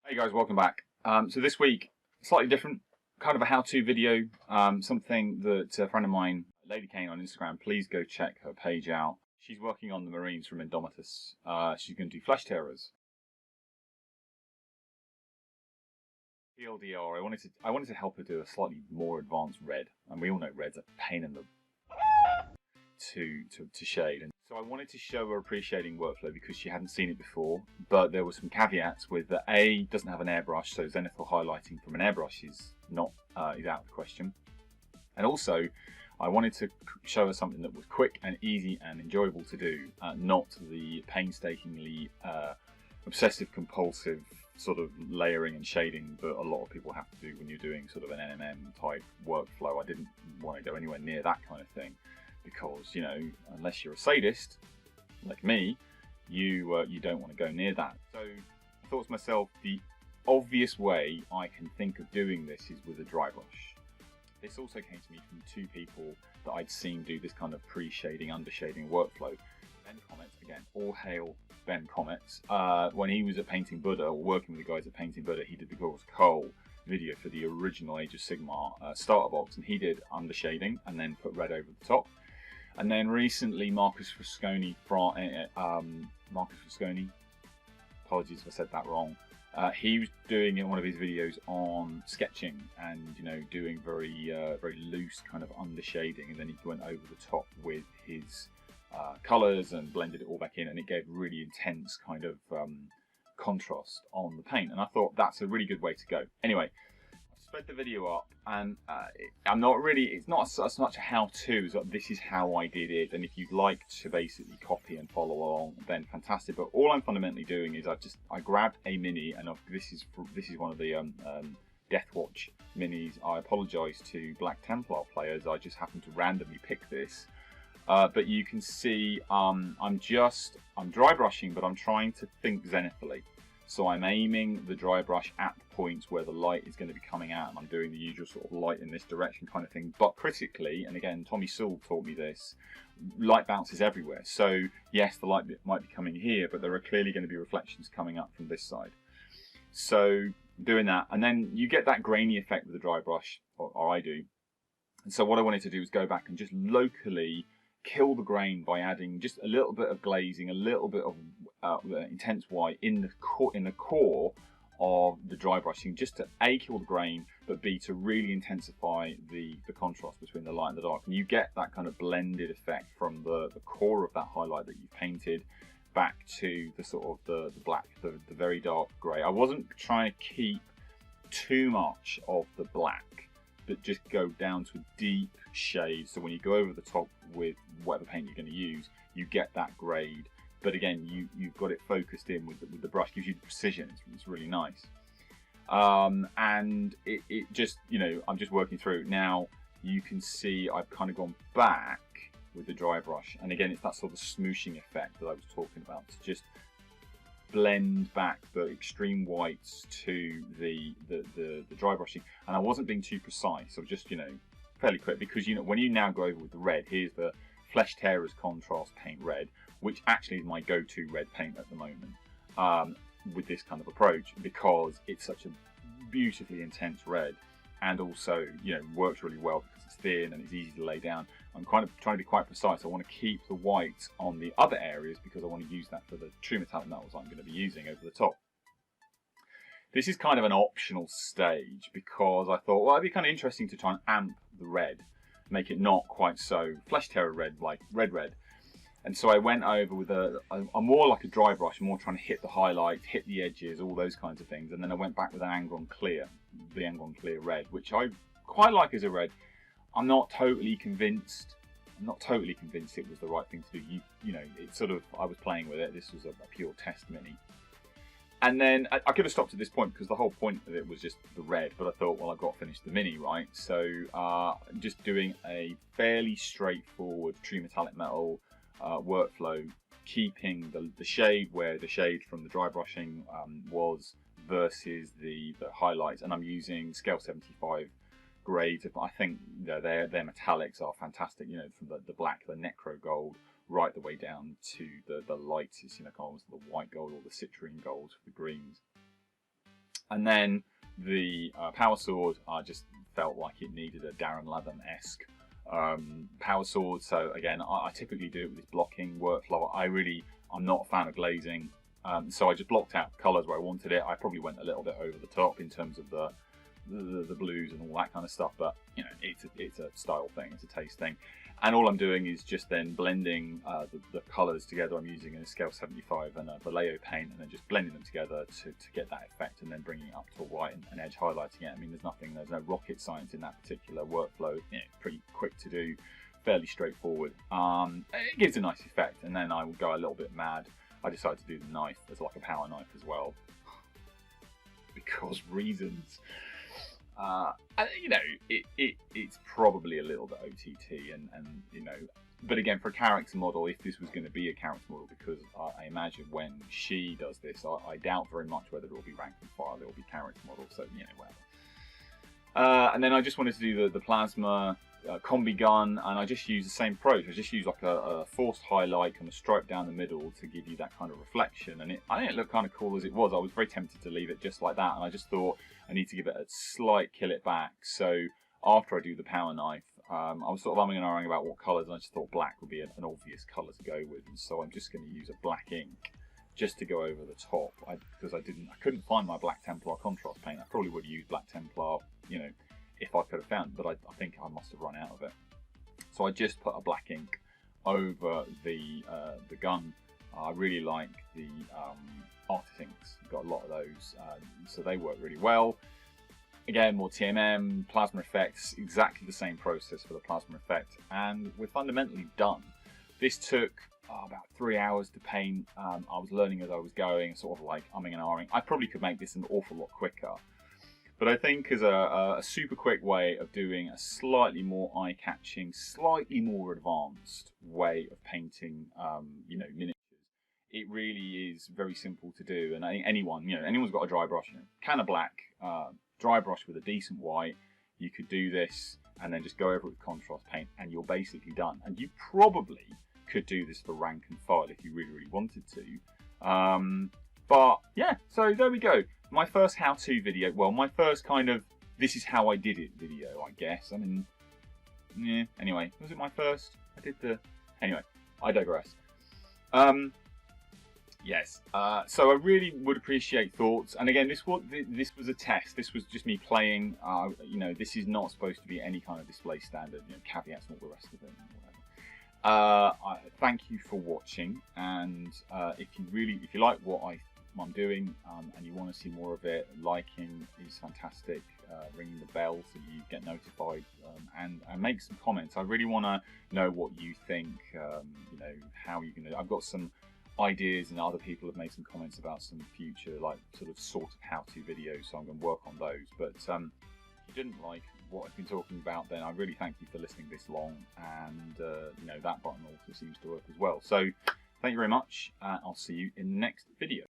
Hey guys, welcome back. So this week, slightly different, kind of a how-to video, something that a friend of mine, Lady Kane on Instagram, please go check her page out. She's working on the Marines from Indomitus. She's going to do flesh tearers. TLDR, I wanted to help her do a slightly more advanced red, and we all know red's a pain in the to shade. And so I wanted to show her a pre-shading workflow because she hadn't seen it before, but there were some caveats with that. A, doesn't have an airbrush, so Zenithal highlighting from an airbrush is not is out of the question. And also, I wanted to show her something that was quick and easy and enjoyable to do, not the painstakingly obsessive compulsive sort of layering and shading that a lot of people have to do when you're doing sort of an NMM type workflow. I didn't want to go anywhere near that kind of thing, because, you know, unless you're a sadist like me, you don't want to go near that. So I thought to myself, the obvious way I can think of doing this is with a dry brush. This also came to me from two people that I'd seen do this kind of pre-shading, undershading workflow. Ben Komets, again, all hail Ben Komets. When he was at Painting Buddah, or working with the guys at Painting Buddah, he did the Girls Cole video for the original Age of Sigmar starter box, and he did undershading and then put red over the top. And then recently, Marcus Frisconi, apologies if I said that wrong, he was doing in one of his videos on sketching and, you know, doing very loose kind of undershading, and then he went over the top with his colours and blended it all back in, and it gave really intense kind of contrast on the paint. And I thought that's a really good way to go. Anyway, spread the video up, and it's not as much a how-to as this is how I did it, and if you'd like to basically copy and follow along, then fantastic. But all I'm fundamentally doing is I grabbed a mini, and this is one of the Deathwatch minis. I apologise to Black Templar players, I just happened to randomly pick this, but you can see I'm dry brushing, but I'm trying to think zenithally. So I'm aiming the dry brush at the points where the light is going to be coming out, and I'm doing the usual sort of light in this direction kind of thing. But critically, and again, Tommy Sewell taught me this, light bounces everywhere. So yes, the light might be coming here, but there are clearly going to be reflections coming up from this side. So doing that, and then you get that grainy effect with the dry brush, or I do. And so what I wanted to do is go back and just locally kill the grain by adding just a little bit of glazing, a little bit of intense white in the core of the dry brushing, just to A, kill the grain, but B, to really intensify the contrast between the light and the dark. And you get that kind of blended effect from the core of that highlight that you painted back to the sort of the black, the very dark grey. I wasn't trying to keep too much of the black, but just go down to a deep shade, so when you go over the top with whatever paint you're going to use, you get that grade. But again, you've got it focused in with the brush, gives you the precision. It's really nice. And it just, you know, I'm just working through. Now you can see I've kind of gone back with the dry brush, and again, it's that sort of smooshing effect that I was talking about, to just blend back the extreme whites to the dry brushing. And I wasn't being too precise, so just, you know, fairly quick, because, you know, when you now go over with the red, here's the Flesh Tearers Contrast Paint Red, which actually is my go-to red paint at the moment, with this kind of approach, because it's such a beautifully intense red, and also, you know, works really well because it's thin and it's easy to lay down. I'm kind of trying to be quite precise. I want to keep the white on the other areas because I want to use that for the true metallic metals I'm going to be using over the top. This is kind of an optional stage because I thought, well, it'd be kind of interesting to try and amp the red, make it not quite so Flesh Tearer red, like red. And so I went over with a more like a dry brush, more trying to hit the highlights, hit the edges, all those kinds of things. And then I went back with an Angron Clear, the Angron Clear red, which I quite like as a red. I'm not totally convinced it was the right thing to do. You know, it's sort of, I was playing with it. This was a pure test mini. And then I could have stopped at this point because the whole point of it was just the red, but I thought, well, I've got to finish the mini, right? So just doing a fairly straightforward true metallic metal workflow, keeping the shade where the shade from the dry brushing was versus the highlights. And I'm using scale 75 grades. I think, you know, their metallics are fantastic, you know, from the black, the necro gold, right the way down to the lightest, you know, kind of the white gold or the citrine gold for the greens. And then the power sword, I just felt like it needed a Darren Latham-esque power sword. So again, I typically do it with this blocking workflow. I'm not a fan of glazing, so I just blocked out colours where I wanted it. I probably went a little bit over the top in terms of the blues and all that kind of stuff, but you know, it's a style thing, it's a taste thing. And all I'm doing is just then blending the colours together. I'm using a scale 75 and a Vallejo paint, and then just blending them together to get that effect, and then bringing it up to a white and edge highlighting it. I mean, there's no rocket science in that particular workflow. You know, pretty quick to do, fairly straightforward. It gives a nice effect, and then I will go a little bit mad. I decided to do the knife as like a power knife as well, because reasons. You know, it's probably a little bit OTT, and you know, but again, for a character model, if this was going to be a character model, because I imagine when she does this, I doubt very much whether it will be rank and file, it will be character model, so you know, well. And then I just wanted to do the plasma combi gun, and I just used the same approach. I just used like a forced highlight and a stripe down the middle to give you that kind of reflection, and I think it looked kind of cool as it was. I was very tempted to leave it just like that, and I just thought I need to give it a slight kill it back. So after I do the power knife, I was sort of umming and ahhing about what colours, and I just thought black would be an obvious colour to go with, and so I'm just going to use a black ink just to go over the top, because I couldn't find my black Templar contrast paint. I probably would have used black Templar, you know, if I could have found it, but I think I must have run out of it. So I just put a black ink over the gun. I really like the artist inks. Got a lot of those, so they work really well. Again, more TMM, plasma effects, exactly the same process for the plasma effect, and we're fundamentally done. This took about 3 hours to paint. I was learning as I was going, sort of like umming and ahhing. I probably could make this an awful lot quicker, but I think as a super quick way of doing a slightly more eye-catching, slightly more advanced way of painting, you know, miniatures, it really is very simple to do. And I think anyone's got a dry brush, you know, can of black, dry brush with a decent white, you could do this and then just go over it with contrast paint, and you're basically done. And you probably could do this for rank and file if you really, really wanted to. But yeah, so there we go. My first how-to video, well, my first kind of this is how I did it video, I guess. I mean, yeah, anyway, was it my first? Anyway, I digress. Yes, so I really would appreciate thoughts. And again, this was a test. This was just me playing. You know, this is not supposed to be any kind of display standard, you know, caveats and all the rest of it. Thank you for watching, and if you like what I'm doing, and you want to see more of it, liking is fantastic. Ringing the bell so you get notified, and make some comments. I really want to know what you think. You know, how you can. I've got some ideas, and other people have made some comments about some future, like sort of how-to videos, so I'm going to work on those. But if you didn't like what I've been talking about, then I really thank you for listening this long, and you know, that button also seems to work as well. So thank you very much. I'll see you in the next video.